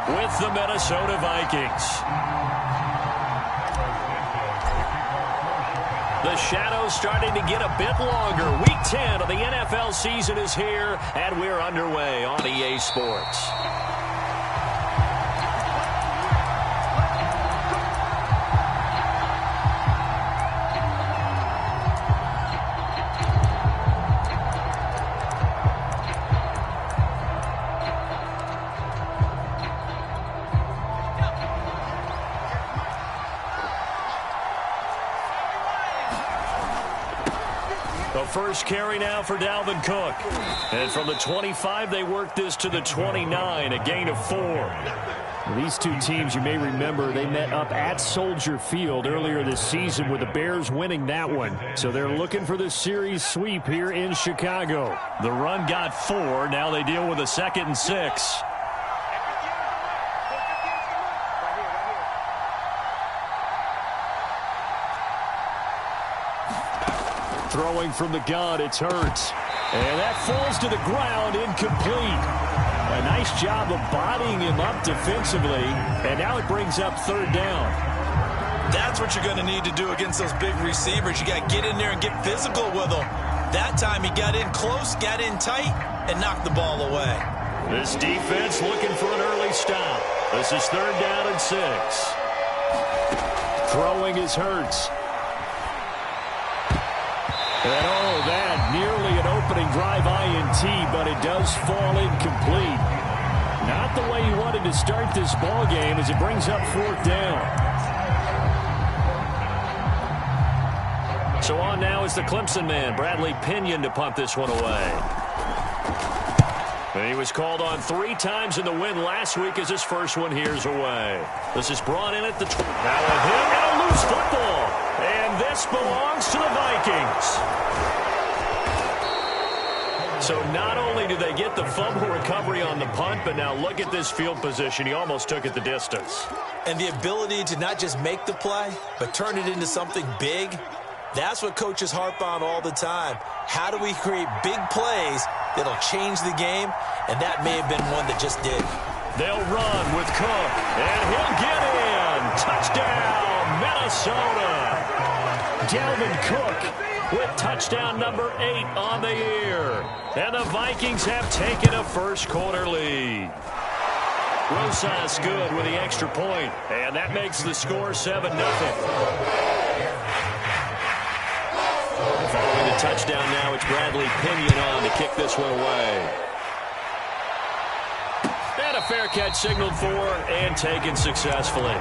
with the Minnesota Vikings. The shadow's starting to get a bit longer. Week 10 of the NFL season is here, and we're underway on EA Sports. First carry now for Dalvin Cook. And from the 25, they worked this to the 29, a gain of 4. These two teams, you may remember, they met up at Soldier Field earlier this season with the Bears winning that one. So they're looking for the series sweep here in Chicago. The run got 4. Now they deal with a 2nd and 6. Throwing from the gun, it's Hurts. And that falls to the ground, incomplete. A nice job of bodying him up defensively, and now it brings up 3rd down. That's what you're going to need to do against those big receivers. You got to get in there and get physical with them. That time he got in close, got in tight, and knocked the ball away. This defense looking for an early stop. This is 3rd down and 6. Throwing is Hurts. And oh, that nearly an opening drive INT, but it does fall incomplete. Not the way he wanted to start this ball game as it brings up 4th down. So on now is the Clemson man, Bradley Pinion, to punt this one away. And he was called on 3 times in the win last week as his first one here's away. This is brought in at the now a hit and a loose football. And this belongs to the Vikings. So not only do they get the fumble recovery on the punt, but now look at this field position. He almost took it the distance. And the ability to not just make the play, but turn it into something big, that's what coaches harp on all the time. How do we create big plays that'll change the game? And that may have been one that just did. They'll run with Cook, and he'll get in. Touchdown, Minnesota. Dalvin Cook with touchdown number 8 on the year. And the Vikings have taken a first-quarter lead. Rosas good with the extra point, and that makes the score 7-0. Following the touchdown now, it's Bradley Pinion on to kick this one away. And a fair catch signaled for and taken successfully.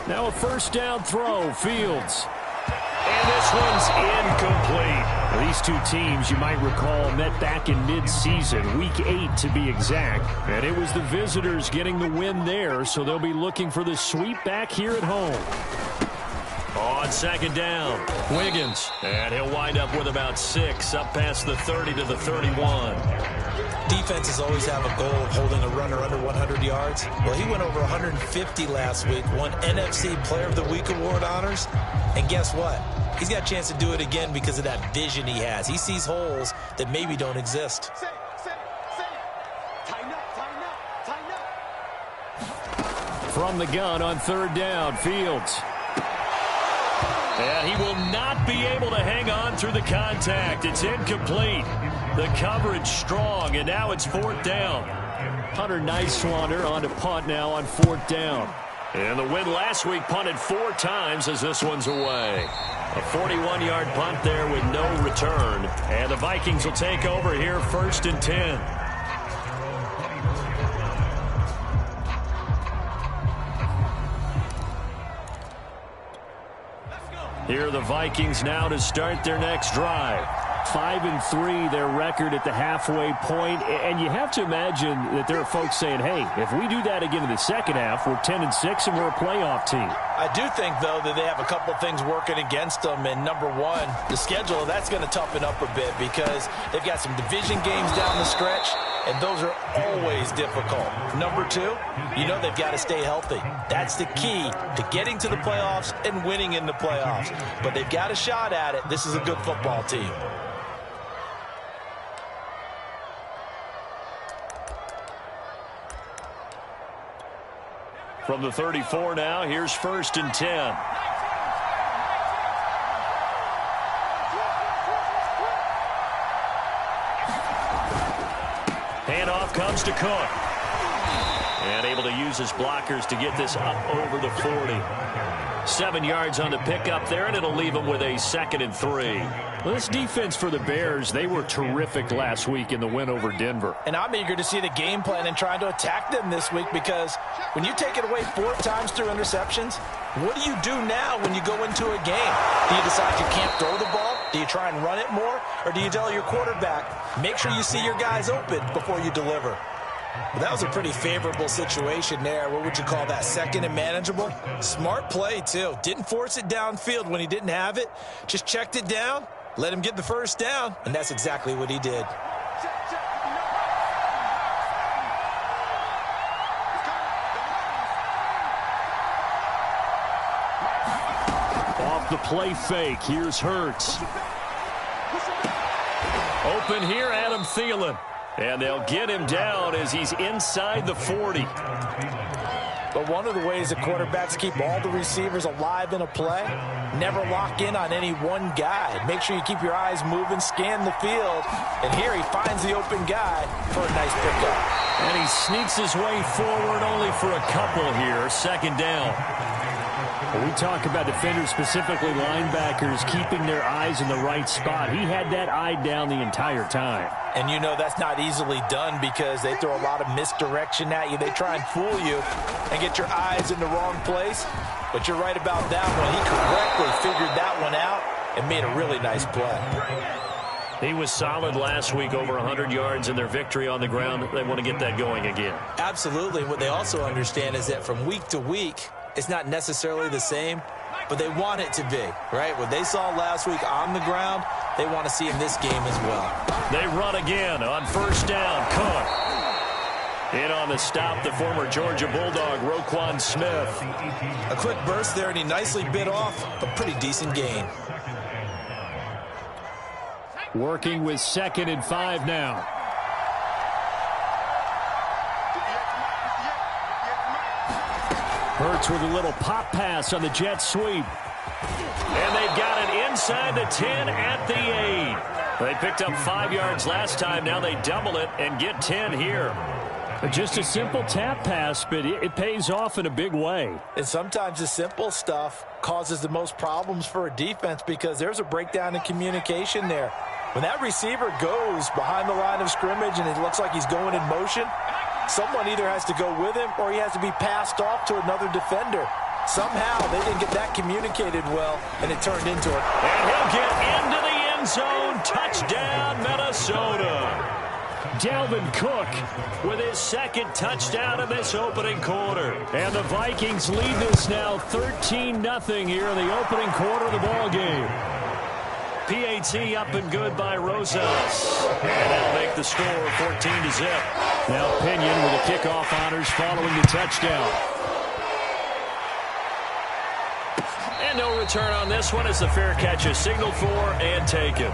Now a first down throw, Fields. And this one's incomplete. Now, these two teams, you might recall, met back in mid-season, week 8 to be exact. And it was the visitors getting the win there, so they'll be looking for the sweep back here at home. On 2nd down, Wiggins. And he'll wind up with about 6, up past the 30 to the 31. Defenses always have a goal of holding a runner under 100 yards. Well, he went over 150 last week, won NFC Player of the Week award honors. And guess what? He's got a chance to do it again because of that vision he has. He sees holes that maybe don't exist. From the gun on 3rd down, Fields. And he will not be able to hang on through the contact. It's incomplete. The coverage strong, and now it's 4th down. Hunter Nicewander on to punt now on 4th down. And the win last week punted 4 times as this one's away. A 41-yard punt there with no return. And the Vikings will take over here 1st and 10. Here are the Vikings now to start their next drive. 5-3, their record at the halfway point. And you have to imagine that there are folks saying, hey, if we do that again in the second half, we're 10-6 and we're a playoff team. I do think, though, that they have a couple of things working against them. And number one, the schedule, that's going to toughen up a bit because they've got some division games down the stretch, and those are always difficult. Number two, you know they've got to stay healthy. That's the key to getting to the playoffs and winning in the playoffs. But they've got a shot at it. This is a good football team. From the 34 now, here's 1st and 10. Handoff comes to Cook. And able to use his blockers to get this up over the 40. 7 yards on the pickup there, and it'll leave him with a 2nd and 3. Well, this defense for the Bears, they were terrific last week in the win over Denver. And I'm eager to see the game plan and trying to attack them this week because when you take it away 4 times through interceptions, what do you do now when you go into a game? Do you decide you can't throw the ball? Do you try and run it more? Or do you tell your quarterback, make sure you see your guys open before you deliver? Well, that was a pretty favorable situation there. What would you call that? 2nd and manageable? Smart play, too. Didn't force it downfield when he didn't have it. Just checked it down, let him get the first down, and that's exactly what he did. Off the play fake, here's Hurts. Open here, Adam Thielen. And they'll get him down as he's inside the 40. But one of the ways the quarterbacks keep all the receivers alive in a play, never lock in on any one guy. Make sure you keep your eyes moving, scan the field. And here he finds the open guy for a nice pickup. And he sneaks his way forward only for a couple here. 2nd down. When we talk about defenders, specifically linebackers, keeping their eyes in the right spot, he had that eye down the entire time. And you know that's not easily done because they throw a lot of misdirection at you. They try and fool you and get your eyes in the wrong place. But you're right about that one. He correctly figured that one out and made a really nice play. He was solid last week, over 100 yards in their victory on the ground. They want to get that going again. Absolutely. What they also understand is that from week to week, it's not necessarily the same, but they want it to be, right? What they saw last week on the ground, they want to see in this game as well. They run again on 1st down. Cook. In on the stop, the former Georgia Bulldog, Roquan Smith. A quick burst there, and he nicely bit off a pretty decent gain. Working with 2nd and 5 now. Hurts with a little pop pass on the jet sweep. And they've got it inside the 10 at the 8. They picked up 5 yards last time. Now they double it and get 10 here. Just a simple tap pass, but it pays off in a big way. And sometimes the simple stuff causes the most problems for a defense because there's a breakdown in communication there. When that receiver goes behind the line of scrimmage and it looks like he's going in motion, someone either has to go with him or he has to be passed off to another defender. Somehow they didn't get that communicated well, and it turned into it. And he'll get into the end zone. Touchdown, Minnesota. Dalvin Cook with his 2nd touchdown in this opening quarter. And the Vikings lead this now 13-0 here in the opening quarter of the ball game. PAT up and good by Rosas. And that'll make the score 14-0. Now Pinion with the kickoff honors following the touchdown. And no return on this one as the fair catch is signaled for and taken.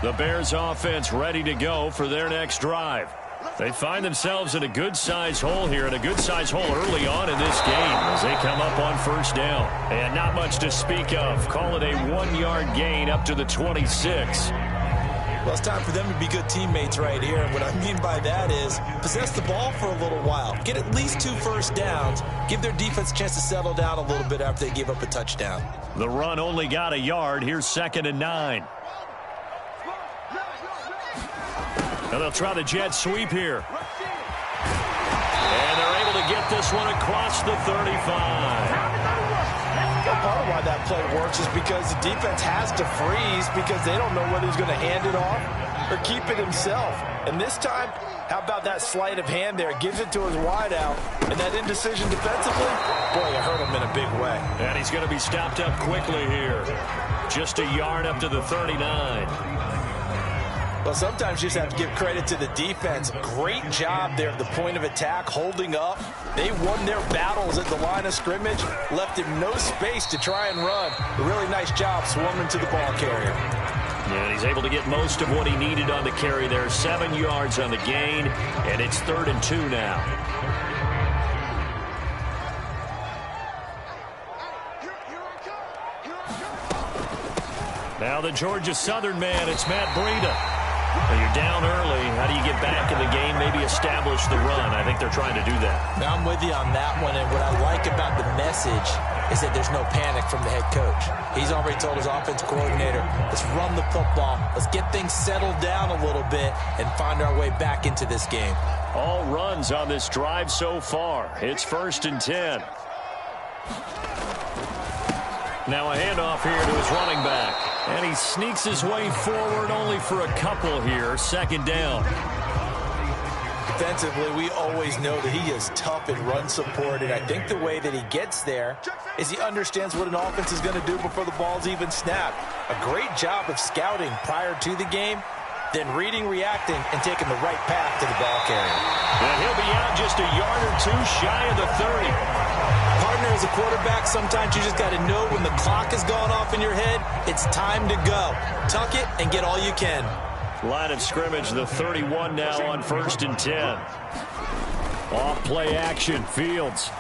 The Bears offense ready to go for their next drive. They find themselves in a good-sized hole here, and a good-sized hole early on in this game as they come up on 1st down. And not much to speak of. Call it a 1-yard gain up to the 26. Well, it's time for them to be good teammates right here. And what I mean by that is possess the ball for a little while. Get at least 2 first downs. Give their defense a chance to settle down a little bit after they give up a touchdown. The run only got a yard. Here's 2nd and 9. And they'll try the jet sweep here. And they're able to get this one across the 35. Part of why that play works is because the defense has to freeze because they don't know whether he's going to hand it off or keep it himself. And this time, how about that sleight of hand there? Gives it to his wideout. And that indecision defensively, boy, it hurt him in a big way. And he's going to be stopped up quickly here. Just a yard up to the 39. Well, sometimes you just have to give credit to the defense. Great job there at the point of attack, holding up. They won their battles at the line of scrimmage, left him no space to try and run. A really nice job swarming to the ball carrier. And he's able to get most of what he needed on the carry there. 7 yards on the gain, and it's 3rd and 2 now. Now the Georgia Southern man, it's Matt Breida. Well, you're down early. How do you get back in the game, maybe establish the run? I think they're trying to do that. Now, I'm with you on that one, and what I like about the message is that there's no panic from the head coach. He's already told his offensive coordinator, let's run the football, let's get things settled down a little bit and find our way back into this game. All runs on this drive so far. It's 1st and 10. Now a handoff here to his running back. And he sneaks his way forward only for a couple here. 2nd down. Defensively, we always know that he is tough in run support, and I think the way that he gets there is he understands what an offense is going to do before the ball's even snapped. A great job of scouting prior to the game, then reading, reacting, and taking the right path to the ball carrier. And he'll be out just a yard or two shy of the 30. Partner, as a quarterback, sometimes you just got to know when the clock has gone off in your head, it's time to go. Tuck it and get all you can. Line of scrimmage, the 31 now on 1st and 10. Off play action, Fields.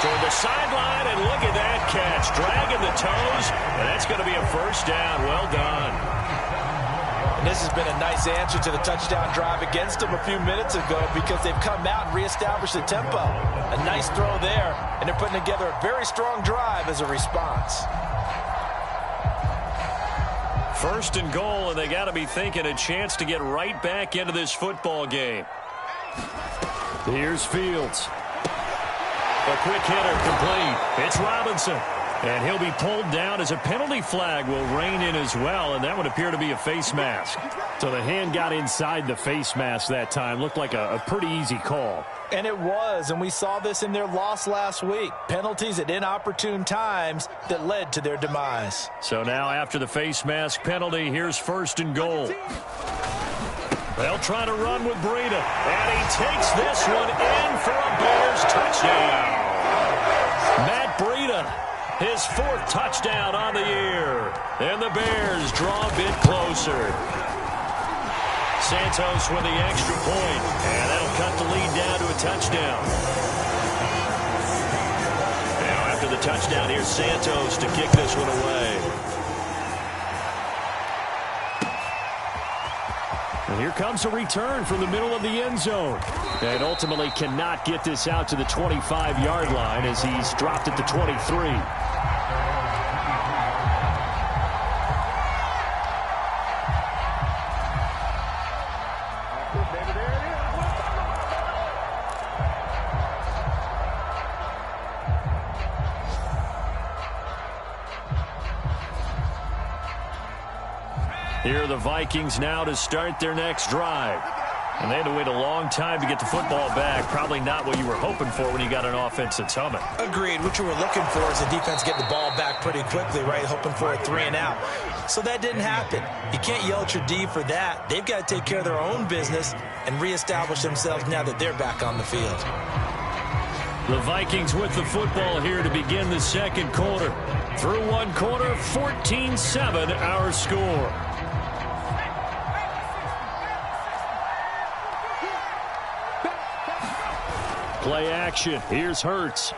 Toward the sideline, and look at that catch. Dragging the toes, and that's going to be a 1st down. Well done. And this has been a nice answer to the touchdown drive against them a few minutes ago because they've come out and reestablished the tempo. A nice throw there, and they're putting together a very strong drive as a response. 1st and goal, and they got to be thinking a chance to get right back into this football game. Here's Fields. A quick hitter complete. It's Robinson. And he'll be pulled down as a penalty flag will rein in as well, and that would appear to be a face mask. So the hand got inside the face mask that time. Looked like a pretty easy call. And it was, and we saw this in their loss last week. Penalties at inopportune times that led to their demise. So now after the face mask penalty, here's 1st and goal. They'll try to run with Breida, and he takes this one in for a Bears touchdown. Matt Breida, his 4th touchdown on the year. And the Bears draw a bit closer. Santos with the extra point, and that'll cut the lead down to a touchdown. Now after the touchdown, here's Santos to kick this one away. And here comes a return from the middle of the end zone. And ultimately cannot get this out to the 25-yard line as he's dropped at the 23. Here are the Vikings now to start their next drive. And they had to wait a long time to get the football back. Probably not what you were hoping for when you got an offense that's humming. Agreed. What you were looking for is the defense get the ball back pretty quickly, right? Hoping for a 3 and out. So that didn't happen. You can't yell at your D for that. They've got to take care of their own business and reestablish themselves now that they're back on the field. The Vikings with the football here to begin the 2nd quarter. Through 1 quarter, 14-7 our score. Play action. Here's Hurts.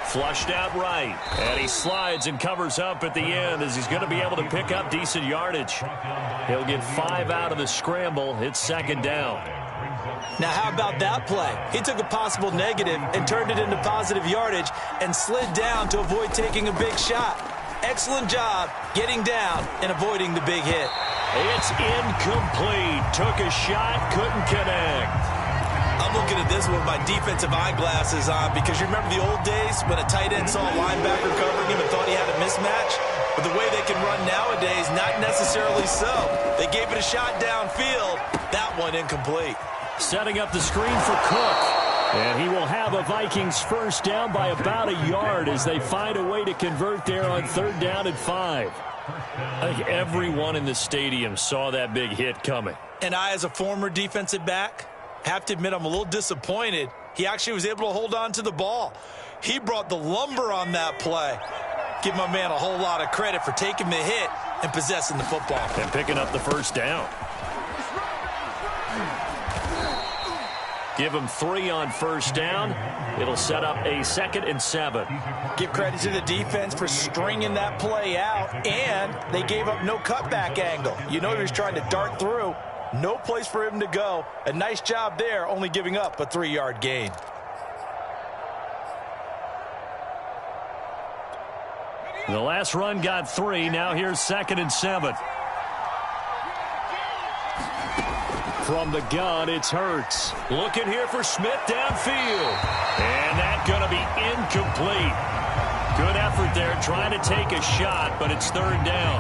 Flushed out right. And he slides and covers up at the end as he's going to be able to pick up decent yardage. He'll get 5 out of the scramble. It's 2nd down. Now, how about that play? He took a possible negative and turned it into positive yardage and slid down to avoid taking a big shot. excellent job getting down and avoiding the big hit. It's incomplete. Took a shot, couldn't connect. I'm looking at this with my defensive eyeglasses on because you remember the old days when a tight end saw a linebacker covering him and thought he had a mismatch? But the way they can run nowadays, not necessarily so. They gave it a shot downfield. That one incomplete. Setting up the screen for Cook. And he will have a Vikings first down by about a yard as they find a way to convert there on 3rd down and 5. I think everyone in the stadium saw that big hit coming. And I, as a former defensive back, have to admit I'm a little disappointed. He actually was able to hold on to the ball. He brought the lumber on that play. Give my man a whole lot of credit for taking the hit and possessing the football. And picking up the first down. Give him 3 on first down. It'll set up a 2nd and 7. Give credit to the defense for stringing that play out, and they gave up no cutback angle. You know he was trying to dart through. No place for him to go. A nice job there, only giving up a 3-yard gain. The last run got 3. Now here's 2nd and 7. From the gun, it's Hurts. Looking here for Smith downfield. And that's going to be incomplete. Good effort there, trying to take a shot, but it's 3rd down.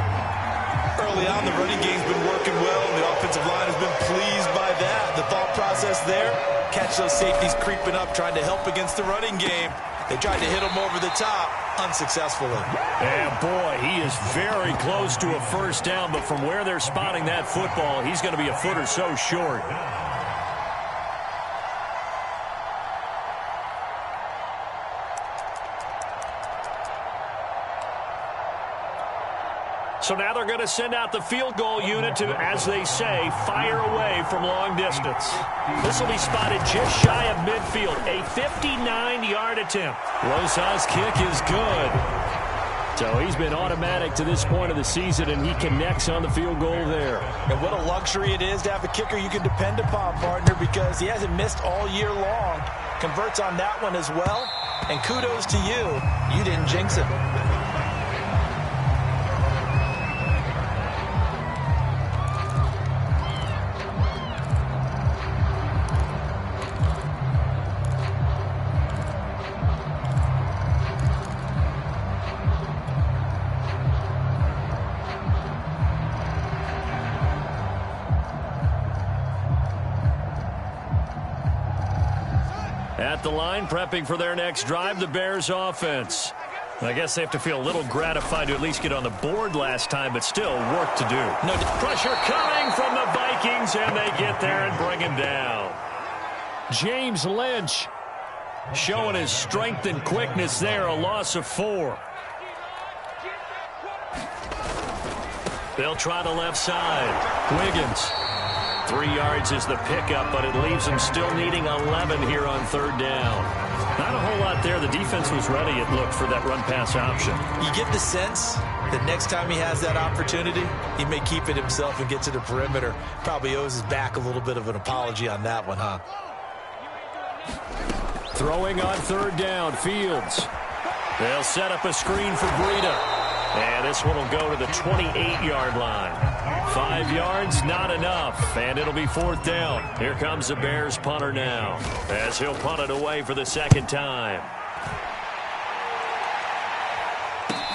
Early on, the running game's been working well, and the offensive line has been pleased by that. The thought process there, catch those safeties creeping up, trying to help against the running game. They tried to hit him over the top, unsuccessfully. And boy, he is very close to a first down, but from where they're spotting that football, he's going to be a foot or so short. So now they're going to send out the field goal unit to, as they say, fire away from long distance. This will be spotted just shy of midfield. A 59-yard attempt. Rosa's kick is good. So he's been automatic to this point of the season, and he connects on the field goal there. And what a luxury it is to have a kicker you can depend upon, partner, because he hasn't missed all year long. Converts on that one as well. And kudos to you. You didn't jinx it. At the line, prepping for their next drive, the Bears offense. I guess they have to feel a little gratified to at least get on the board last time, but still work to do. No pressure coming from the Vikings, and they get there and bring him down. James Lynch showing his strength and quickness there, a loss of 4. They'll try the left side. Wiggins. 3 yards is the pickup, but it leaves them still needing 11 here on 3rd down. Not a whole lot there. The defense was ready, it looked, for that run-pass option. You get the sense that next time he has that opportunity, he may keep it himself and get to the perimeter. Probably owes his back a little bit of an apology on that one, huh? Throwing on 3rd down, Fields. They'll set up a screen for Breida. And this one will go to the 28-yard line. 5 yards, not enough. And it'll be 4th down. Here comes the Bears punter now, as he'll punt it away for the 2nd time.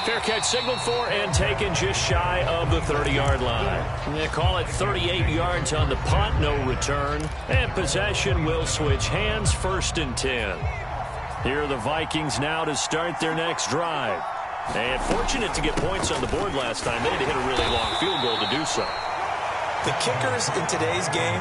Fair catch signaled for and taken just shy of the 30-yard line. They call it 38 yards on the punt, no return. And possession will switch hands, 1st and 10. Here are the Vikings now to start their next drive. And fortunate to get points on the board last time. They had to hit a really long field goal to do so. The kickers in today's game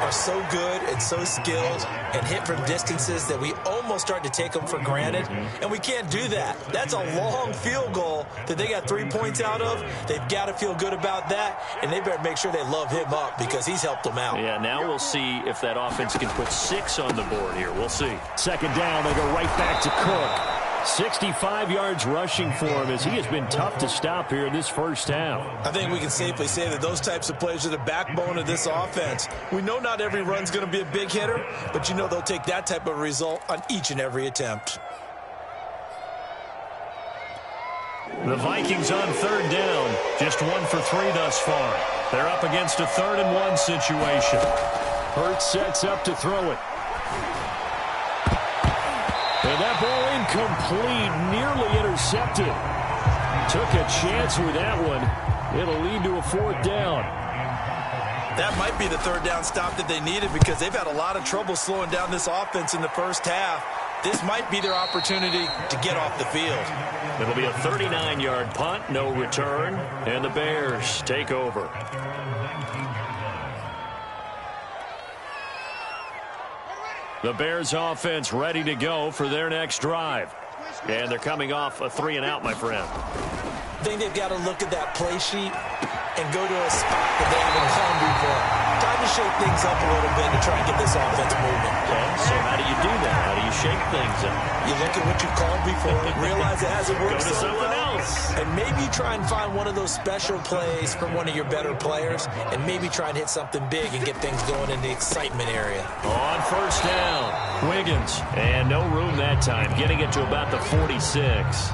are so good and so skilled and hit from distances that we almost start to take them for granted. And we can't do that. That's a long field goal that they got 3 points out of. They've got to feel good about that, and they better make sure they love him up because he's helped them out. Yeah, now we'll see if that offense can put 6 on the board here. We'll see. 2nd down, they go right back to Cook. 65 yards rushing for him as he has been tough to stop here in this first half. I think we can safely say that those types of plays are the backbone of this offense. We know not every run's going to be a big hitter, but you know they'll take that type of result on each and every attempt. The Vikings on third down. Just 1 for 3 thus far. They're up against a 3rd-and-1 situation. Hurts sets up to throw it. And that ball incomplete, nearly intercepted. Took a chance with that one. It'll lead to a 4th down. That might be the 3rd down stop that they needed because they've had a lot of trouble slowing down this offense in the first half. This might be their opportunity to get off the field. It'll be a 39-yard punt, no return, and the Bears take over. The Bears offense ready to go for their next drive. And they're coming off a 3-and-out, my friend. I think they've got to look at that play sheet and go to a spot that they haven't come before. Time to shake things up a little bit to try and get this offense moving. Okay, so how do you do that? How do you shake things up? You look at what you called before, realize it hasn't worked Go to so something well, else. and maybe try and find one of those special plays from one of your better players, and maybe try and hit something big and get things going in the excitement area. On first down, Wiggins. And no room that time, getting it to about the 46.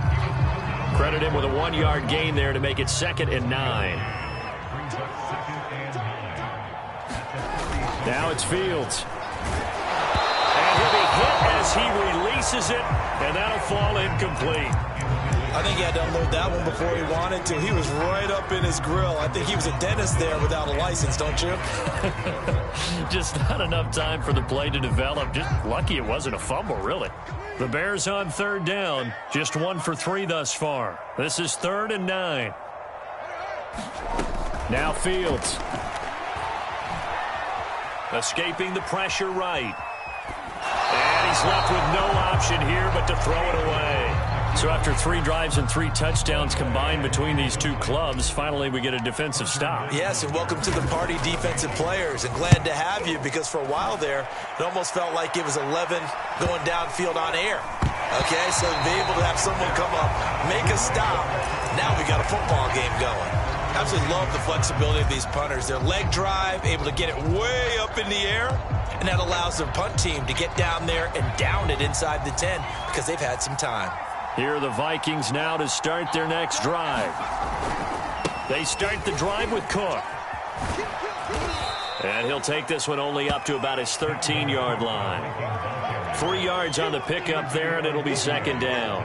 Credit him with a 1-yard gain there to make it 2nd and 9. Now it's Fields. And he'll be hit as he releases it, and that'll fall incomplete. I think he had to unload that one before he wanted to. He was right up in his grill. I think he was a dentist there without a license, don't you? Just not enough time for the play to develop. Just lucky it wasn't a fumble, really. The Bears on 3rd down. Just 1 for 3 thus far. This is 3rd and 9. Now Fields. Escaping the pressure right. And he's left with no option here but to throw it away. So after 3 drives and 3 touchdowns combined between these two clubs, finally we get a defensive stop. Yes, and welcome to the party, defensive players. And glad to have you because for a while there, it almost felt like it was 11 going downfield on air. Okay, so to be able to have someone come up, make a stop, now we got a football game going. Absolutely love the flexibility of these punters. Their leg drive, able to get it way up in the air, and that allows their punt team to get down there and down it inside the 10 because they've had some time. Here are the Vikings now to start their next drive. They start the drive with Cook. And he'll take this one only up to about his 13-yard line. 3 yards on the pickup there, and it'll be 2nd down.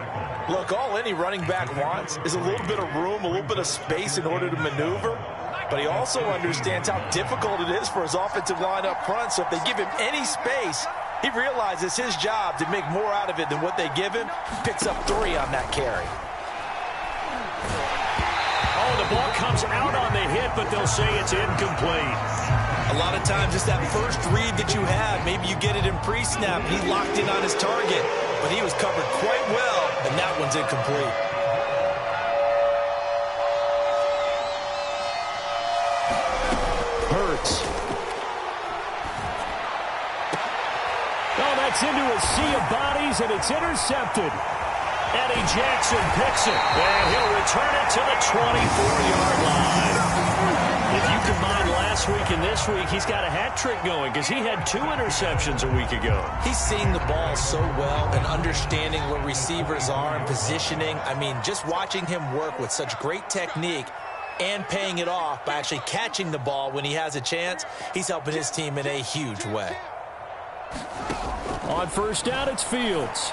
Look, all any running back wants is a little bit of room, a little bit of space in order to maneuver. But he also understands how difficult it is for his offensive line up front. So if they give him any space, he realizes his job to make more out of it than what they give him. Picks up 3 on that carry. Oh, the ball comes out on the hit, but they'll say it's incomplete. A lot of times, it's that first read that you have. Maybe you get it in pre-snap. He locked in on his target, but he was covered quite well, and that one's incomplete. Hurts. Oh, that's into a sea of bodies, and it's intercepted. Eddie Jackson picks it, and he'll return it to the 24-yard line. If you combine last week and this week, he's got a hat trick going because he had 2 interceptions a week ago. He's seeing the ball so well and understanding where receivers are and positioning. I mean, just watching him work with such great technique and paying it off by actually catching the ball when he has a chance, he's helping his team in a huge way. On first down, it's Fields.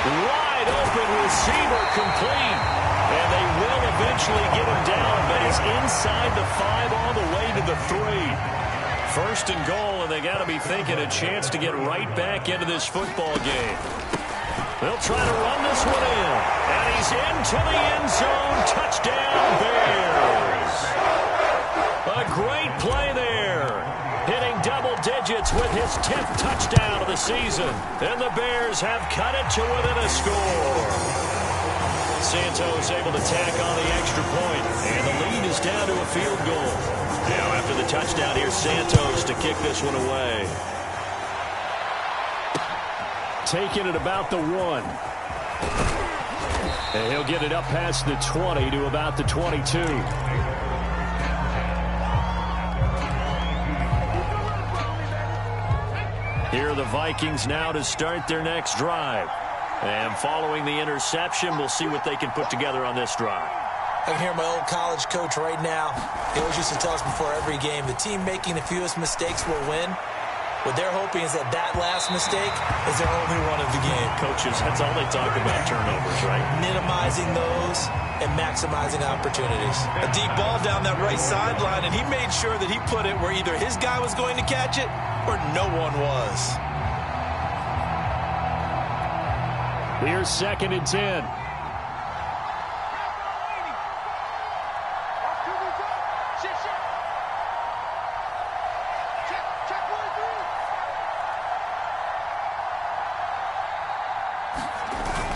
Wide open receiver complete. And they will eventually get him down, but he's inside the 5 all the way to the 3. 1st and goal, and they got to be thinking a chance to get right back into this football game. They'll try to run this one in. And he's into the end zone. Touchdown, Bears. A great play there. Hitting double digits with his 10th touchdown of the season. And the Bears have cut it to within a score. Santos able to tack on the extra point, and the lead is down to a field goal. Now after the touchdown, here's Santos to kick this one away. Taking it about the 1. And he'll get it up past the 20 to about the 22. Here are the Vikings now to start their next drive. And following the interception, we'll see what they can put together on this drive. I can hear my old college coach right now. He always used to tell us before every game, the team making the fewest mistakes will win. What they're hoping is that last mistake is their only one of the game. Coaches, that's all they talk about, turnovers, right? Minimizing those and maximizing opportunities. A deep ball down that right sideline, and he made sure that he put it where either his guy was going to catch it or no one was. Here's 2nd and 10.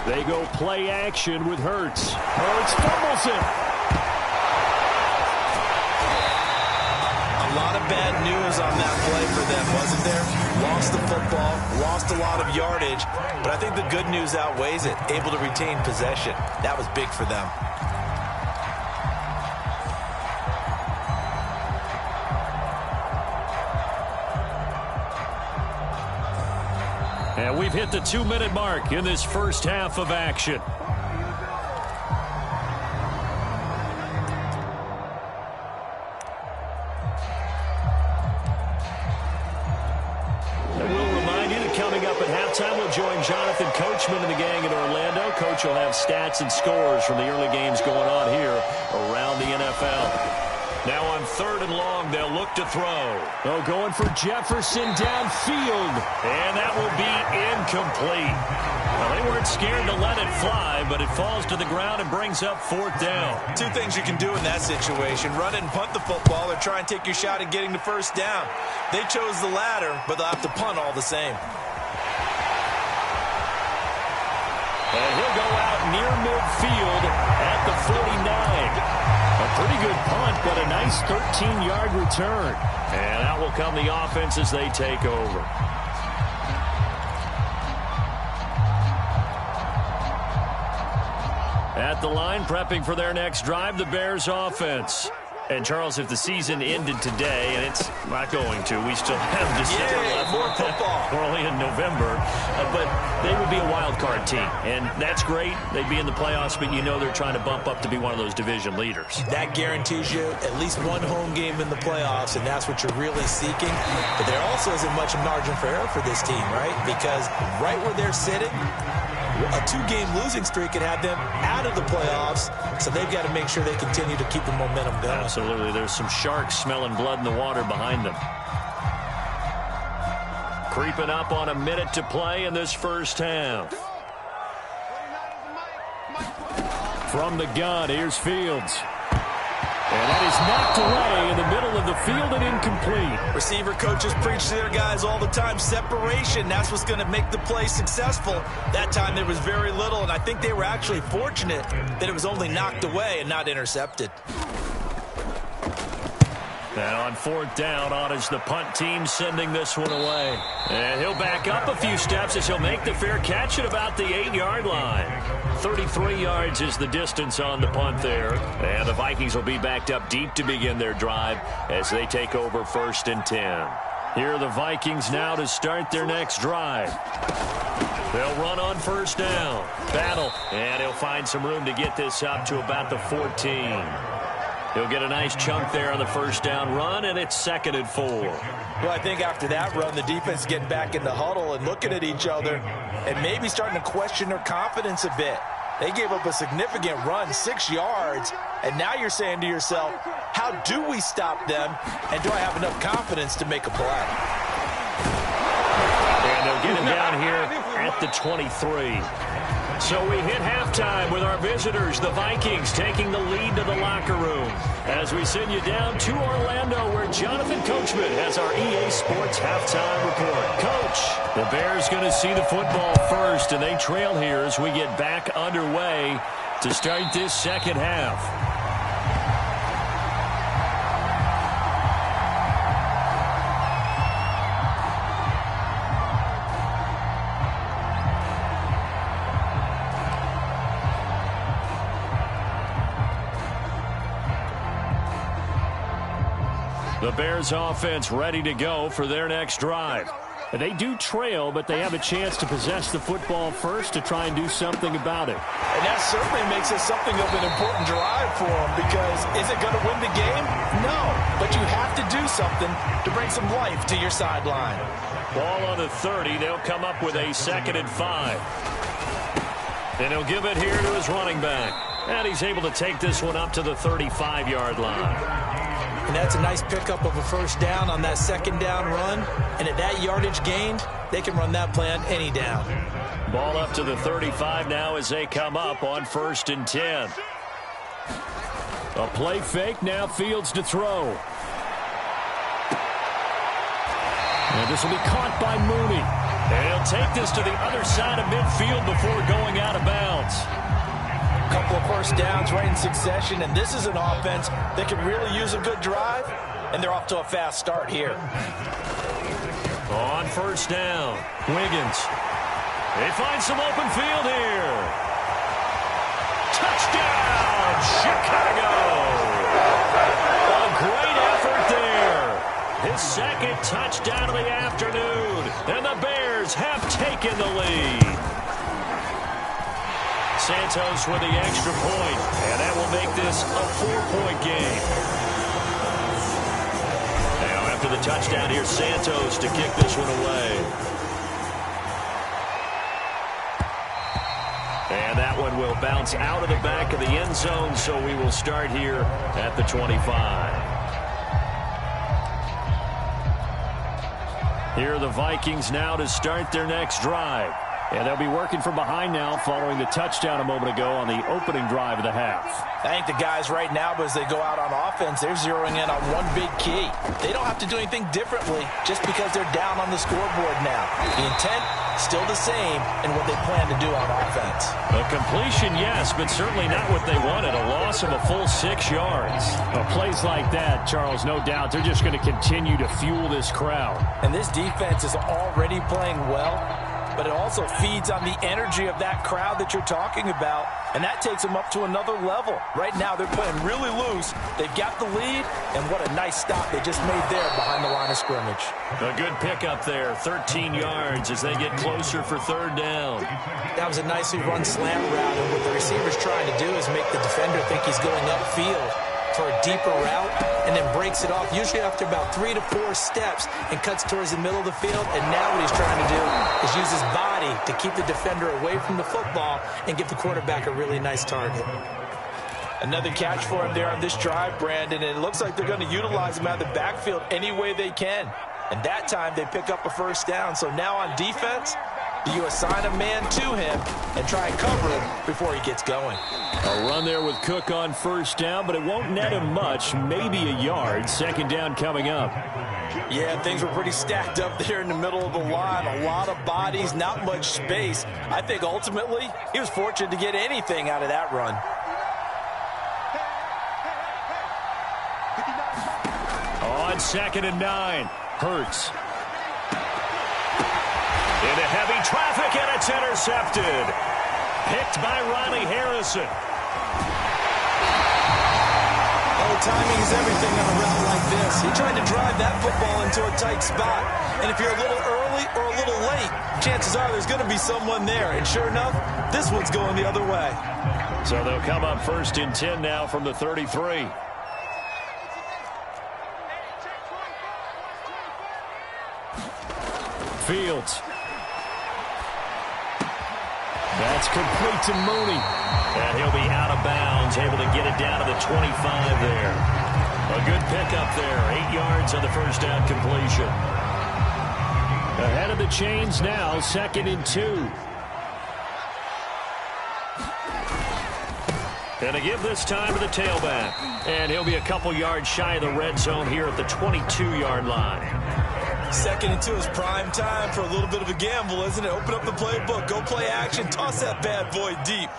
They go play action with Hurts. Hurts fumbles it. A lot of bad news on that play for them, wasn't there? Lost the football, lost a lot of yardage, but I think the good news outweighs it. Able to retain possession. That was big for them. And we've hit the 2-minute mark in this first half of action. And we'll remind you that coming up at halftime, we'll join Jonathan Coachman and the gang in Orlando. Coach will have stats and scores from the early games going on here around the NFL. Now on 3rd and long, they'll look to throw. Oh, going for Jefferson downfield. And that will be incomplete. Well, they weren't scared to let it fly, but it falls to the ground and brings up 4th down. Two things you can do in that situation. Run it and punt the football or try and take your shot at getting the 1st down. They chose the latter, but they'll have to punt all the same. And he'll go out near midfield at the 49. A pretty good punt, but a nice 13-yard return. And out will come the offense as they take over. At the line, prepping for their next drive, the Bears offense. And, Charles, if the season ended today, and it's not going to, we still have December left. More football. We're only in November, but they would be a wild card team, and that's great. They'd be in the playoffs, but you know they're trying to bump up to be one of those division leaders. That guarantees you at least one home game in the playoffs, and that's what you're really seeking. But there also isn't much margin for error for this team, right? Because right where they're sitting, a 2-game losing streak could have them out of the playoffs, so they've got to make sure they continue to keep the momentum going. Absolutely. There's some sharks smelling blood in the water behind them. Creeping up on a minute to play in this first half. From the gun, here's Fields. And that is knocked away in the middle of the field and incomplete. Receiver coaches preach to their guys all the time. Separation, that's what's going to make the play successful. That time there was very little, and I think they were actually fortunate that it was only knocked away and not intercepted. And on 4th down, on is the punt team sending this one away. And he'll back up a few steps as he'll make the fair catch at about the 8-yard line. 33 yards is the distance on the punt there. And the Vikings will be backed up deep to begin their drive as they take over 1st and 10. Here are the Vikings now to start their next drive. They'll run on 1st down. Battle. And he'll find some room to get this up to about the 14. He'll get a nice chunk there on the 1st down run, and it's 2nd and 4. Well, I think after that run, the defense getting back in the huddle and looking at each other and maybe starting to question their confidence a bit. They gave up a significant run, 6 yards, and now you're saying to yourself, how do we stop them, and do I have enough confidence to make a play? And they'll get him down here at the 23. So we hit halftime with our visitors, the Vikings, taking the lead to the locker room. As we send you down to Orlando, where Jonathan Coachman has our EA Sports halftime report. Coach, the Bears going to see the football first, and they trail here as we get back underway to start this second half. The Bears offense ready to go for their next drive. They do trail, but they have a chance to possess the football first to try and do something about it. And that certainly makes it something of an important drive for them, because is it going to win the game? No, but you have to do something to bring some life to your sideline. Ball on the 30. They'll come up with a 2nd and 5. And he'll give it here to his running back. And he's able to take this one up to the 35-yard line. And that's a nice pickup of a first down on that 2nd down run. And at that yardage gained, they can run that play on any down. Ball up to the 35 now as they come up on 1st and 10. A play fake, now Fields to throw. And this will be caught by Mooney. And he'll take this to the other side of midfield before going out of bounds. A couple of first downs right in succession, and this is an offense that can really use a good drive, and they're off to a fast start here. On 1st down, Wiggins. They find some open field here. Touchdown, Chicago! A great effort there. His 2nd touchdown of the afternoon, and the Bears have taken the lead. Santos with the extra point, and that will make this a 4-point game. Now after the touchdown, here's Santos to kick this one away. And that one will bounce out of the back of the end zone, so we will start here at the 25. Here are the Vikings now to start their next drive. And they'll be working from behind now following the touchdown a moment ago on the opening drive of the half. I think the guys right now, as they go out on offense, they're zeroing in on one big key. They don't have to do anything differently just because they're down on the scoreboard now. The intent, still the same in what they plan to do on offense. A completion, yes, but certainly not what they wanted. A loss of a full 6 yards. Plays like that, Charles, no doubt, they're just going to continue to fuel this crowd. And this defense is already playing well, but it also feeds on the energy of that crowd that you're talking about, and that takes them up to another level. Right now, they're playing really loose. They've got the lead, and what a nice stop they just made there behind the line of scrimmage. A good pickup there, 13 yards as they get closer for 3rd down. That was a nicely run slant route, and what the receiver's trying to do is make the defender think he's going upfield for a deeper route, and then breaks it off, usually after about 3 to 4 steps, and cuts towards the middle of the field. And now what he's trying to do is use his body to keep the defender away from the football and give the quarterback a really nice target. Another catch for him there on this drive, Brandon, and it looks like they're going to utilize him out of the backfield any way they can. And that time they pick up a first down. So now on defense, you assign a man to him and try and cover him before he gets going. A run there with Cook on 1st down, but it won't net him much, maybe a yard. 2nd down coming up. Yeah, things were pretty stacked up there in the middle of the line. A lot of bodies, not much space. I think ultimately he was fortunate to get anything out of that run. On 2nd and 9, Hurts. Into heavy traffic, and it's intercepted. Picked by Riley Harrison. Oh, timing is everything on a route like this. He tried to drive that football into a tight spot. And if you're a little early or a little late, chances are there's going to be someone there. And sure enough, this one's going the other way. So they'll come up 1st and 10 now from the 33. Fields. That's complete to Mooney. And he'll be out of bounds, able to get it down to the 25 there. A good pickup there, 8 yards on the first down completion. Ahead of the chains now, 2nd and 2. And to give this time to the tailback. And he'll be a couple yards shy of the red zone here at the 22-yard line. 2nd and 2 is prime time for a little bit of a gamble, isn't it? Open up the playbook, go play action, toss that bad boy deep.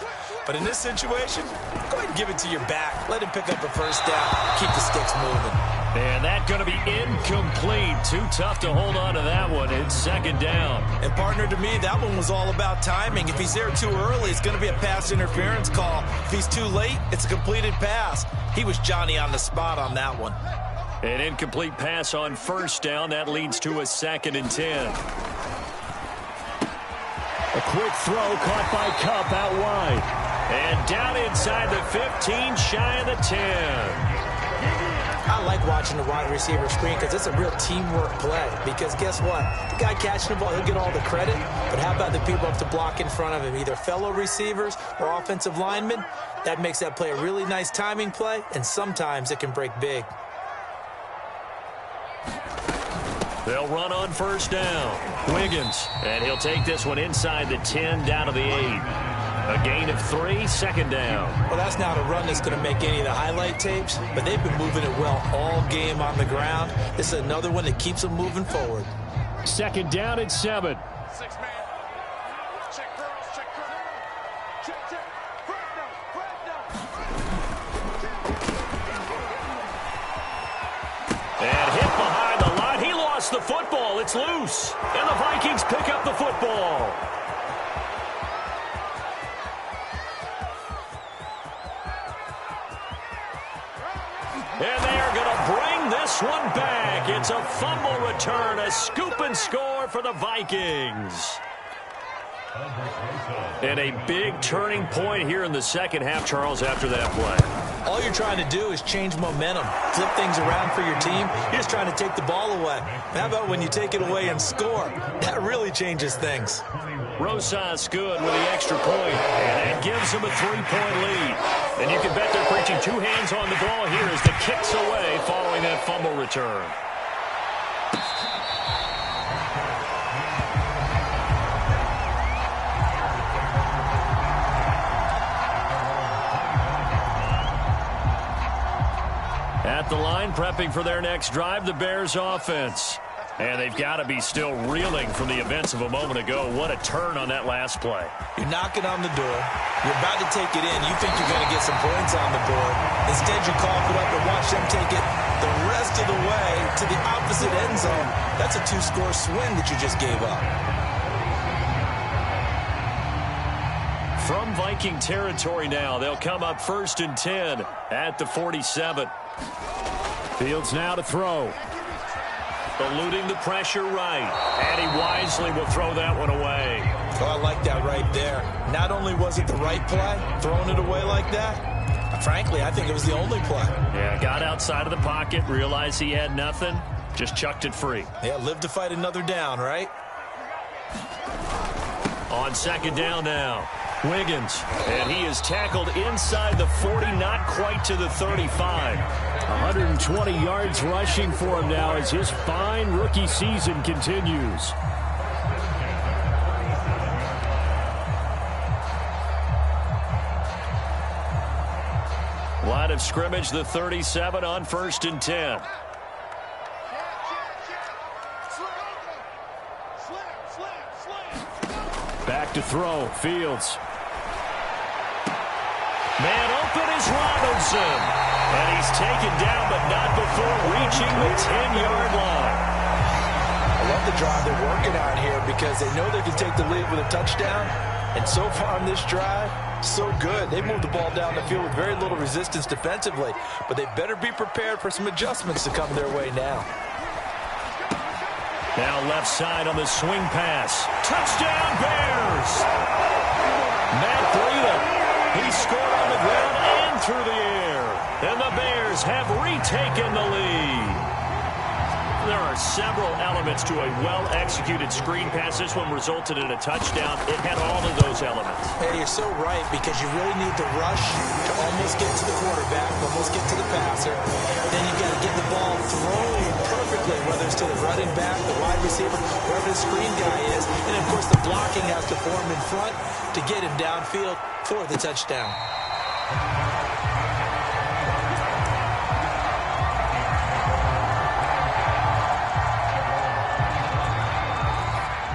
But in this situation, go ahead and give it to your back. Let him pick up a first down. Keep the sticks moving. And that's going to be incomplete. Too tough to hold on to that one. It's 2nd down. And partner, to me, that one was all about timing. If he's there too early, it's going to be a pass interference call. If he's too late, it's a completed pass. He was Johnny on the spot on that one. An incomplete pass on first down. That leads to a 2nd and 10. A quick throw caught by Kupp out wide. And down inside the 15, shy of the 10. I like watching the wide receiver screen because it's a real teamwork play. Because guess what? The guy catching the ball, he'll get all the credit. But how about the people up to block in front of him, either fellow receivers or offensive linemen? That makes that play a really nice timing play, and sometimes it can break big. They'll run on first down. Wiggins, and he'll take this one inside the 10, down to the 8. A gain of 3, 2nd down. Well, that's not a run that's going to make any of the highlight tapes, but they've been moving it well all game on the ground. This is another one that keeps them moving forward. 2nd down and 7. 6 man. Check girls, check girls. Check. And hit behind the line. He lost the football. It's loose. And the Vikings pick up the football. And they are going to bring this one back. It's a fumble return, a scoop and score for the Vikings. And a big turning point here in the second half, Charles, after that play. All you're trying to do is change momentum, flip things around for your team. You're just trying to take the ball away. How about when you take it away and score? That really changes things. Rosas good with the extra point, and that gives them a 3-point lead. And you can bet they're preaching 2 hands on the ball here as the kick's away following that fumble return. At the line, prepping for their next drive, the Bears offense. And they've got to be still reeling from the events of a moment ago. What a turn on that last play. You're knocking on the door. You're about to take it in. You think you're going to get some points on the board. Instead, you cough it up and watch them take it the rest of the way to the opposite end zone. That's a 2-score swing that you just gave up. From Viking territory now, they'll come up 1st and 10 at the 47. Fields now to throw. Eluding the pressure right. And he wisely will throw that one away. Oh, I like that right there. Not only was it the right play, throwing it away like that, frankly, I think it was the only play. Yeah, got outside of the pocket, realized he had nothing, just chucked it free. Yeah, live to fight another down, right? On 2nd down now, Wiggins. And he is tackled inside the 40, not quite to the 35. 120 yards rushing for him now as his fine rookie season continues. Line of scrimmage, the 37 on 1st and 10. Back to throw, Fields. Man open is Robinson. And he's taken down, but not before reaching the 10-yard line. I love the drive they're working on here because they know they can take the lead with a touchdown. And so far on this drive, so good. They moved the ball down the field with very little resistance defensively. But they better be prepared for some adjustments to come their way now. Now left side on the swing pass. Touchdown, Bears! Matt Breida, he scored on the ground and through the air. And the Bears have retaken the lead. There are several elements to a well-executed screen pass. This one resulted in a touchdown. It had all of those elements. Hey, you're so right because you really need to rush to almost get to the quarterback, almost get to the passer. Then you got to get the ball thrown perfectly, whether it's to the running back, the wide receiver, wherever the screen guy is. And, of course, the blocking has to form in front to get him downfield for the touchdown.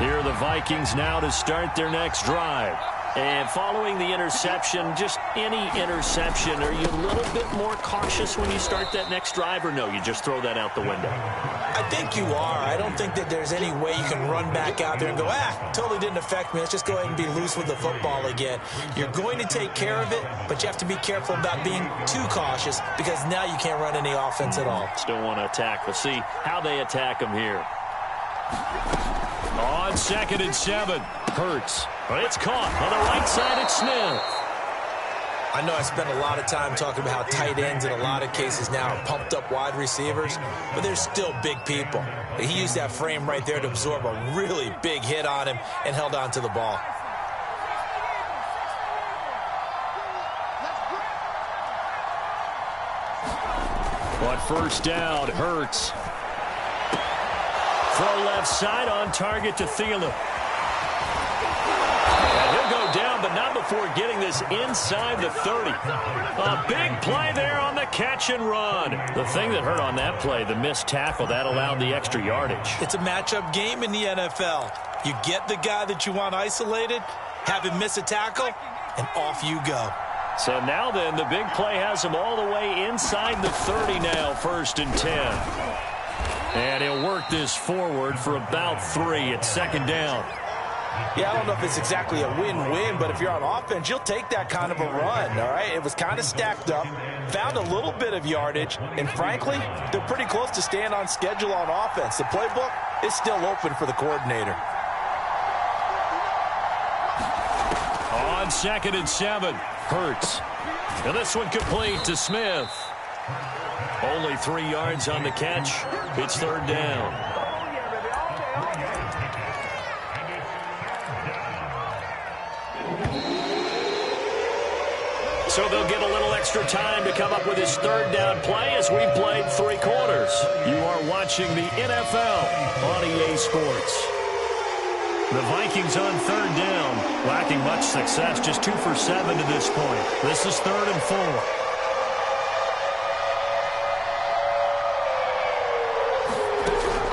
Here are the Vikings now to start their next drive. And following the interception, just any interception, are you a little bit more cautious when you start that next drive, or no, you just throw that out the window? I think you are. I don't think that there's any way you can run back out there and go, totally didn't affect me. Let's just go ahead and be loose with the football again. You're going to take care of it, but you have to be careful about being too cautious because now you can't run any offense at all. Still want to attack. We'll see how they attack them here. On 2nd and 7, Hurts. It's caught on the right side. It's Smith. I know I spent a lot of time talking about how tight ends in a lot of cases now are pumped up wide receivers, but they're still big people. He used that frame right there to absorb a really big hit on him and held on to the ball. On 1st down, Hurts. Throw left side on target to Thielen. And he'll go down, but not before getting this inside the 30. A big play there on the catch and run. The thing that hurt on that play, the missed tackle, that allowed the extra yardage. It's a matchup game in the NFL. You get the guy that you want isolated, have him miss a tackle, and off you go. So now then, the big play has him all the way inside the 30 now, 1st and 10. And he'll work this forward for about 3 at 2nd down. Yeah, I don't know if it's exactly a win-win, but if you're on offense, you'll take that kind of a run, all right? It was kind of stacked up, found a little bit of yardage, and frankly, they're pretty close to staying on schedule on offense. The playbook is still open for the coordinator. On 2nd and 7, Hurts. And this one complete to Smith. Only 3 yards on the catch. It's 3rd down. So they'll get a little extra time to come up with his 3rd down play as we played 3 quarters. You are watching the NFL on EA Sports. The Vikings on 3rd down, lacking much success, just 2 for 7 to this point. This is 3rd and 4.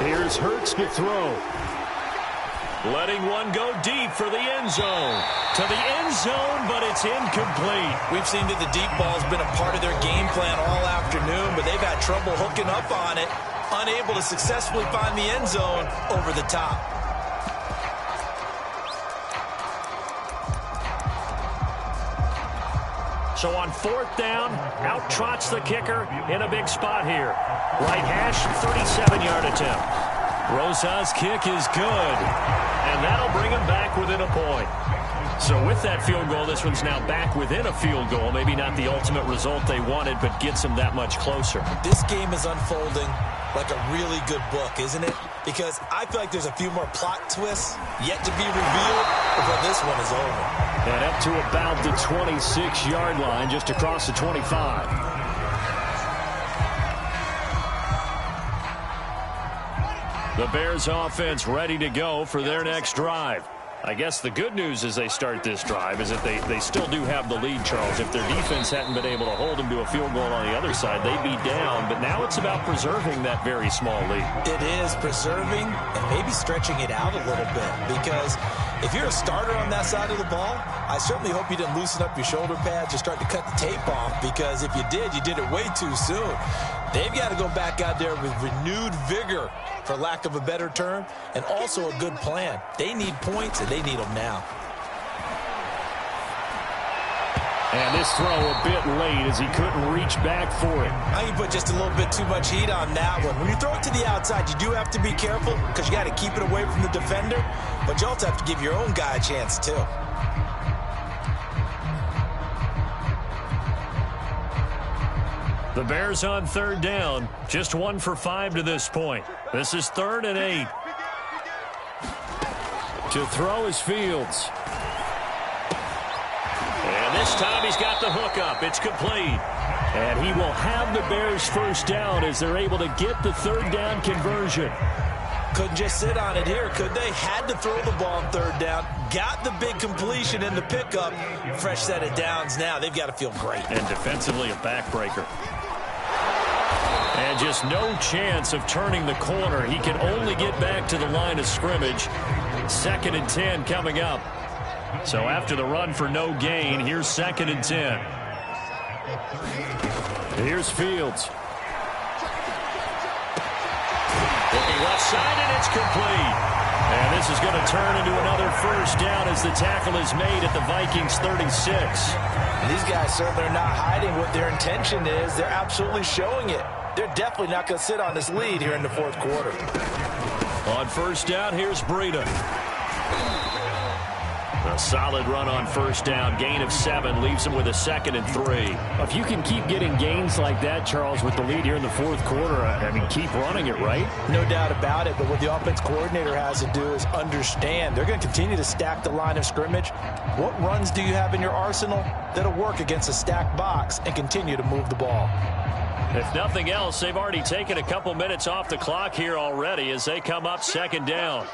Here's Hurts to throw. Letting one go deep for the end zone. To the end zone, but it's incomplete. We've seen that the deep ball's been a part of their game plan all afternoon, but they've had trouble hooking up on it, unable to successfully find the end zone over the top. So on 4th down, out trots the kicker in a big spot here. Right hash, 37-yard attempt. Rosa's kick is good, and that'll bring him back within a point. So with that field goal, this one's now back within a field goal. Maybe not the ultimate result they wanted, but gets them that much closer. This game is unfolding like a really good book, isn't it? Because I feel like there's a few more plot twists yet to be revealed before this one is over. And up to about the 26-yard line, just across the 25. The Bears offense ready to go for their next drive. I guess the good news as they start this drive is that they still do have the lead, Charles. If their defense hadn't been able to hold them to a field goal on the other side, they'd be down. But now it's about preserving that very small lead. It is preserving and maybe stretching it out a little bit, because if you're a starter on that side of the ball, I certainly hope you didn't loosen up your shoulder pads or start to cut the tape off, because if you did it way too soon. They've got to go back out there with renewed vigor, for lack of a better term, and also a good plan. They need points, and they need them now. And this throw a bit late as he couldn't reach back for it. I think you put just a little bit too much heat on that one. When you throw it to the outside, you do have to be careful because you got to keep it away from the defender, but you also have to give your own guy a chance too. The Bears on 3rd down, just 1 for 5 to this point. This is 3rd and 8. To throw is Fields. And this time he's got the hook up. It's complete. And he will have the Bears 1st down as they're able to get the 3rd down conversion. Couldn't just sit on it here, could they? Had to throw the ball on 3rd down. Got the big completion in the pickup. Fresh set of downs now. They've got to feel great. And defensively a backbreaker. And just no chance of turning the corner. He can only get back to the line of scrimmage. 2nd and 10 coming up. So after the run for no gain, here's 2nd and 10. Here's Fields. Looking left side, and it's complete. And this is going to turn into another first down as the tackle is made at the Vikings 36. These guys certainly are not hiding what their intention is. They're absolutely showing it. They're definitely not going to sit on this lead here in the 4th quarter. On first down, here's Breida. A solid run on first down. Gain of 7 leaves him with a 2nd and 3. If you can keep getting gains like that, Charles, with the lead here in the 4th quarter, I mean, keep running it, right? No doubt about it, but what the offense coordinator has to do is understand. They're going to continue to stack the line of scrimmage. What runs do you have in your arsenal that'll work against a stacked box and continue to move the ball? If nothing else, they've already taken a couple minutes off the clock here already as they come up 2nd down.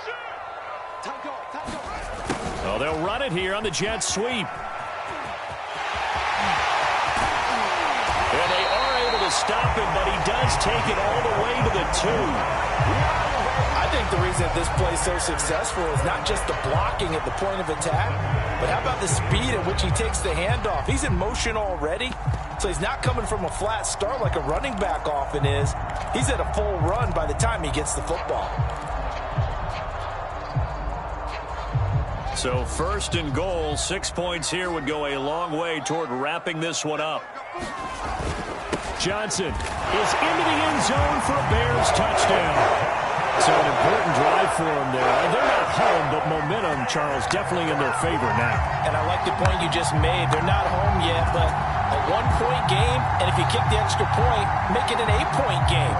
Oh, they'll run it here on the jet sweep. And they are able to stop him, but he does take it all the way to the 2. I think the reason that this play is so successful is not just the blocking at the point of attack, but how about the speed at which he takes the handoff? He's in motion already, so he's not coming from a flat start like a running back often is. He's at a full run by the time he gets the football. So 1st and goal, 6 points here would go a long way toward wrapping this one up. Johnson is into the end zone for a Bears touchdown. So an important drive for them there. They're not home, but momentum, Charles, definitely in their favor now. And I like the point you just made. They're not home yet, but a 1-point game, and if you kick the extra point, make it an 8-point game.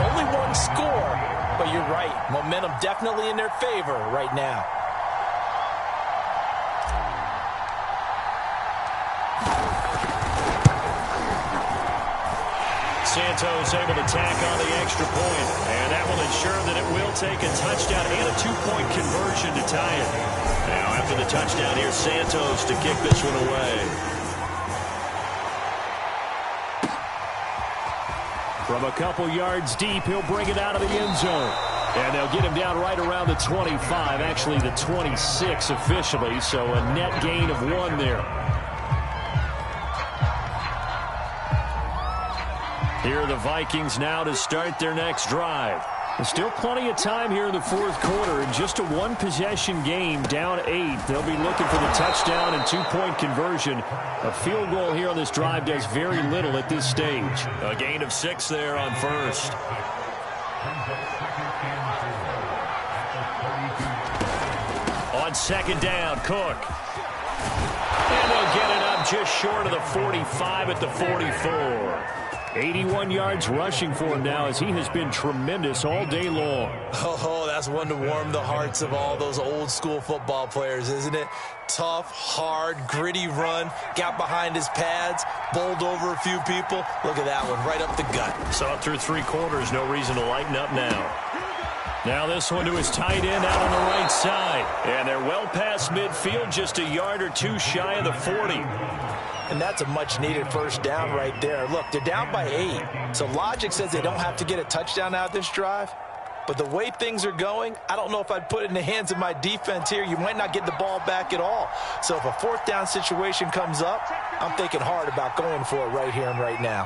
Only one score, but you're right. Momentum definitely in their favor right now. Santos able to tack on the extra point, and that will ensure that it will take a touchdown and a 2-point conversion to tie it. Now after the touchdown, here's Santos to kick this one away. From a couple yards deep, he'll bring it out of the end zone. And they'll get him down right around the 25, actually the 26 officially, so a net gain of 1 there. Here are the Vikings now to start their next drive. There's still plenty of time here in the 4th quarter. In just a 1-possession game, down 8. They'll be looking for the touchdown and 2-point conversion. A field goal here on this drive does very little at this stage. A gain of 6 there on first. On 2nd down, Cook. And they'll get it up just short of the 45 at the 44. 81 yards rushing for him now as he has been tremendous all day long. Oh, that's one to warm the hearts of all those old school football players, isn't it? Tough, hard, gritty run, got behind his pads, bowled over a few people. Look at that one, right up the gut. Saw it through 3 quarters, no reason to lighten up now. Now this one to his tight end out on the right side. And they're well past midfield, just a yard or 2 shy of the 40. And that's a much-needed first down right there. Look, they're down by 8. So logic says they don't have to get a touchdown out of this drive. But the way things are going, I don't know if I'd put it in the hands of my defense here. You might not get the ball back at all. So if a 4th down situation comes up, I'm thinking hard about going for it right here and right now.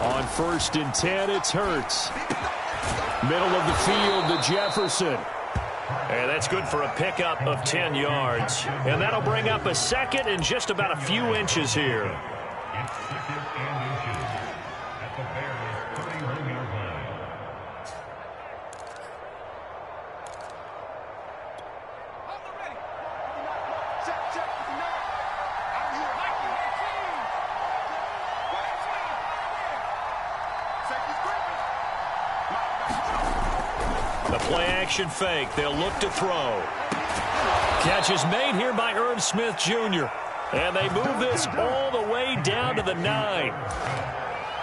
On 1st and 10, it's Hurts. Middle of the field to Jefferson. And that's good for a pickup of 10 yards. And that'll bring up a 2nd and just about a few inches here. Play-action fake. They'll look to throw. Catch is made here by Irv Smith Jr. And they move this all the way down to the 9.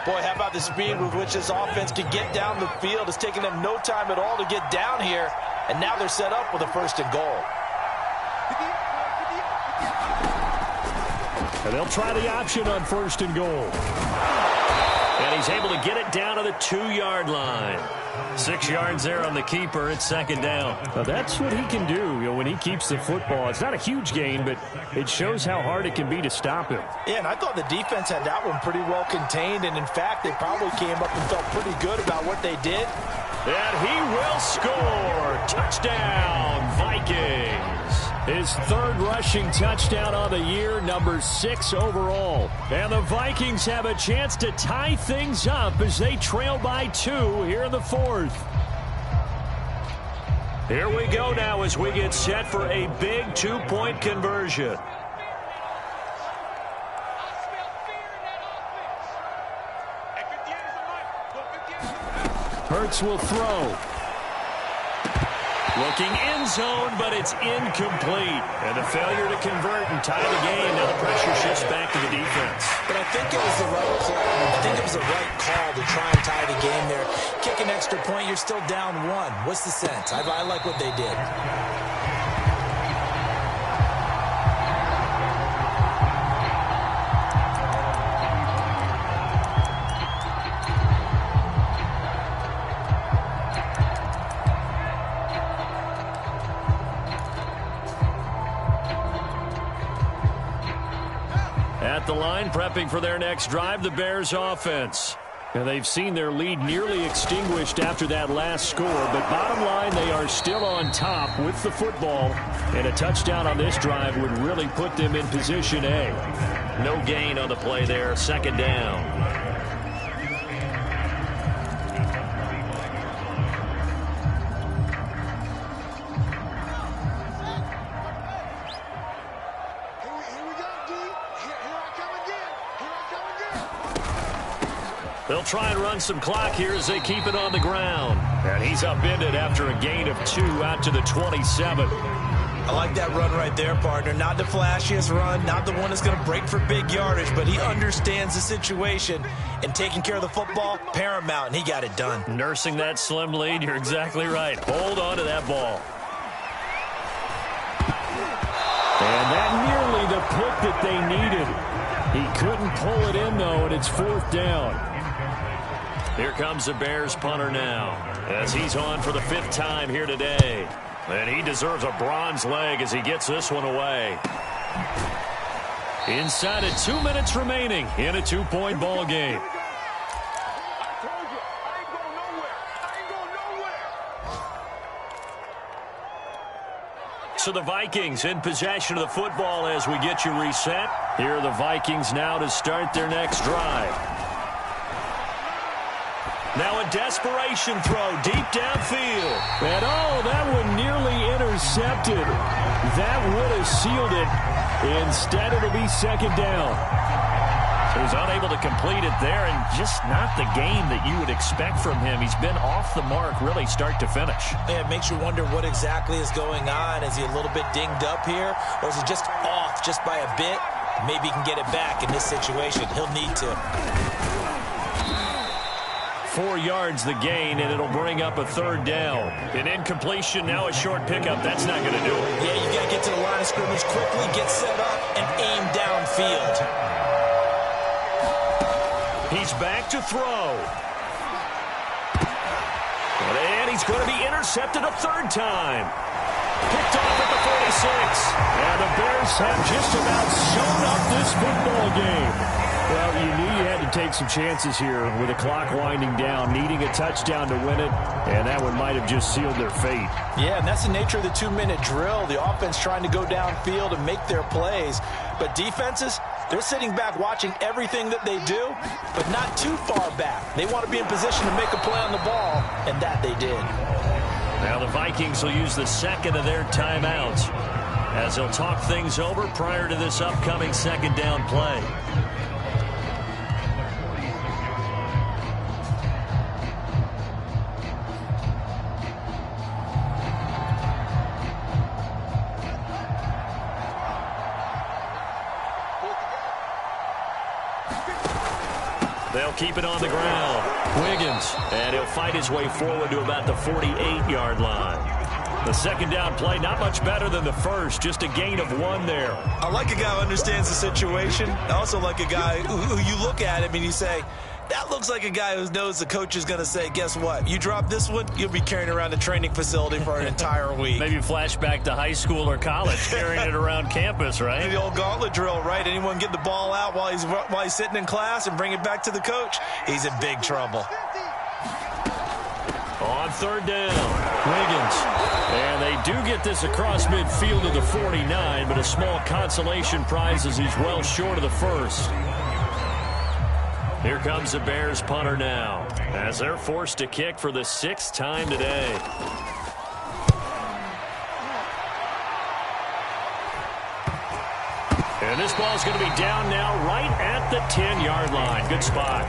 Boy, how about the speed with which this offense can get down the field? It's taking them no time at all to get down here. And now they're set up with a 1st and goal. And they'll try the option on 1st and goal. And he's able to get it down to the 2-yard line. 6 yards there on the keeper. It's second down. Well, that's what he can do, when he keeps the football. It's not a huge gain, but it shows how hard it can be to stop him. Yeah, and I thought the defense had that one pretty well contained. And, in fact, they probably came up and felt pretty good about what they did. And he will score. Touchdown, Vikings. His third rushing touchdown on the year, number 6 overall. And the Vikings have a chance to tie things up as they trail by 2 here in the 4th. Here we go now as we get set for a big 2-point conversion. Hurts will throw. Looking end zone, but it's incomplete. And a failure to convert and tie the game. Now the pressure shifts back to the defense. But I think it was the right play. I think it was the right call to try and tie the game there. Kick an extra point, you're still down 1. What's the sense? I like what they did. At the line, prepping for their next drive, the Bears offense. And they've seen their lead nearly extinguished after that last score, but bottom line, they are still on top with the football, and a touchdown on this drive would really put them in position A. No gain on the play there, second down. They'll try and run some clock here as they keep it on the ground. And he's upended after a gain of 2 out to the 27. I like that run right there, partner. Not the flashiest run, not the one that's going to break for big yardage, but he understands the situation, and taking care of the football, paramount, and he got it done. Nursing that slim lead, you're exactly right. Hold on to that ball. And that nearly the pick that they needed. He couldn't pull it in, though, and it's 4th down. Here comes the Bears punter now as he's on for the 5th time here today. And he deserves a bronze leg as he gets this one away. Inside of 2 minutes remaining in a 2-point ball game. So the Vikings in possession of the football as we get you reset. Here are the Vikings now to start their next drive. Now a desperation throw deep downfield. And that one nearly intercepted. That would have sealed it. Instead, it'll be second down. So he's unable to complete it there, and just not the game that you would expect from him. He's been off the mark really start to finish. Yeah, it makes you wonder what exactly is going on. Is he a little bit dinged up here, or is he just off just by a bit? Maybe he can get it back in this situation. He'll need to. 4 yards the gain, and it'll bring up a 3rd down. An incompletion, now a short pickup. That's not going to do it. Yeah, you got to get to the line of scrimmage quickly, get set up, and aim downfield. He's back to throw. And he's going to be intercepted a 3rd time. Picked off at the 46. And the Bears have just about sewn up this football game. Well, you knew you had to take some chances here with the clock winding down, needing a touchdown to win it, and that one might have just sealed their fate. Yeah, and that's the nature of the 2-minute drill. The offense trying to go downfield and make their plays. But defenses, they're sitting back watching everything that they do, but not too far back. They want to be in position to make a play on the ball, and that they did. Now the Vikings will use the second of their timeouts as they'll talk things over prior to this upcoming second down play. They'll keep it on the ground. Wiggins, and he'll fight his way forward to about the 48-yard line. The second down play, not much better than the first, just a gain of 1 there. I like a guy who understands the situation. I also like a guy who you look at him and you say, That looks like a guy who knows the coach is going to say, guess what? You drop this one, you'll be carrying around the training facility for an entire week. Maybe flashback to high school or college, carrying it around campus, right? The old gauntlet drill, right? Anyone get the ball out while he's sitting in class and bring it back to the coach? He's in big trouble. On third down, Wiggins. And they do get this across midfield to the 49, but a small consolation prize as he's well short of the first. Here comes the Bears punter now, as they're forced to kick for the 6th time today. And this ball's going to be down now right at the 10-yard line. Good spot.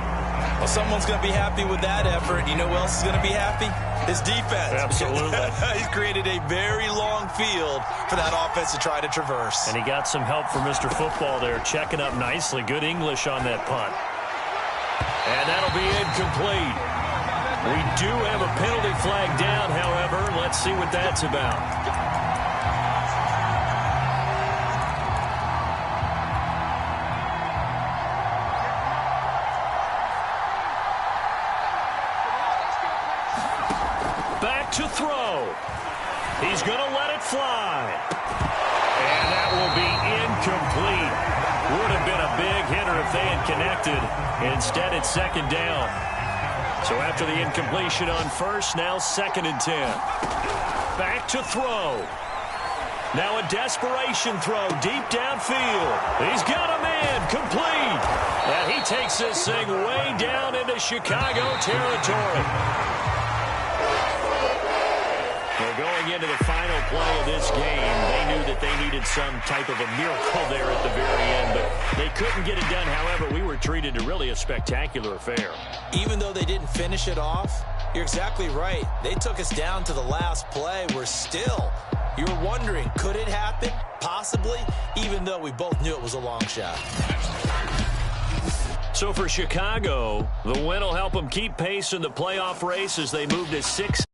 Well, someone's going to be happy with that effort. You know who else is going to be happy? His defense. Absolutely. He's created a very long field for that offense to try to traverse. And he got some help from Mr. Football there, checking up nicely. Good English on that punt. And that'll be incomplete. We do have a penalty flag down, however. Let's see what that's about. Back to throw. He's going to let it fly. And that will be incomplete. Would have been a big hitter if they had connected. Instead, it's 2nd down. So after the incompletion on first, now 2nd and 10. Back to throw. Now a desperation throw deep downfield. He's got a man complete. And he takes this thing way down into Chicago territory. We're going into the final play of this game. They knew that they needed some type of a miracle there at the very end, but they couldn't get it done. However, we were treated to really a spectacular affair. Even though they didn't finish it off, you're exactly right. They took us down to the last play. You were wondering, could it happen? Possibly, even though we both knew it was a long shot. So for Chicago, the win will help them keep pace in the playoff race as they move to 6